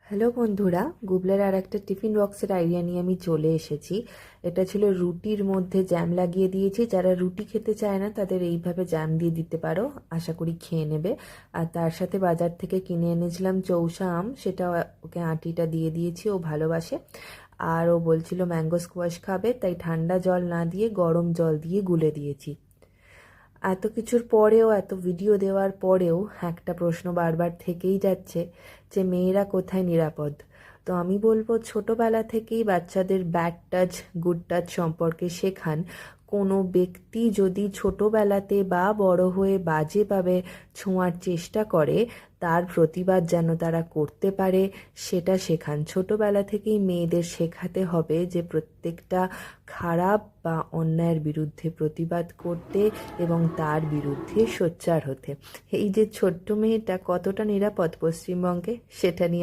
Hello বন্ধুরা, গুগলের আর একটা টিফিন বক্সের আইডিয়া নিয়ে আমি চলে এসেছি। এটা ছিল রুটির মধ্যে জ্যাম লাগিয়ে দিয়েছি। যারা রুটি খেতে চায় না তাদের এইভাবে জ্যাম দিয়ে দিতে পারো, আশা করি খেয়ে নেবে। আর তার সাথে বাজার থেকে কিনে এনেছিলাম চৌষা আম, সেটা ওকে আঁটিটা দিয়ে দিয়েছি, ও ভালোবাসে। আর ও বলছিল ম্যাঙ্গো স্কোয়াশ খাবে, তাই ঠান্ডা জল না দিয়ে গরম জল দিয়ে গুলে দিয়েছি। এত কিছুর পরেও, এত ভিডিও দেওয়ার পরেও একটা প্রশ্ন বারবার থেকেই যাচ্ছে যে মেয়েরা কোথায় নিরাপদ। তো আমি বলবো ছোটবেলা থেকেই বাচ্চাদের ব্যাড টাচ গুড টাচ সম্পর্কে শেখান। কোনো ব্যক্তি যদি ছোটবেলাতে বা বড় হয়ে বাজেভাবে ছোঁয়ার চেষ্টা করে, তার প্রতিবাদ যেন তারা করতে পারে সেটা শেখান। ছোটবেলা থেকেই মেয়েদের শেখাতে হবে যে প্রত্যেকটা খারাপ বা অন্যায়ের বিরুদ্ধে প্রতিবাদ করতে এবং তার বিরুদ্ধে সোচ্চার হতে। এই যে ছোট্ট মেয়েটা কতটা নিরাপদ পশ্চিমবঙ্গে, সেটা নিয়ে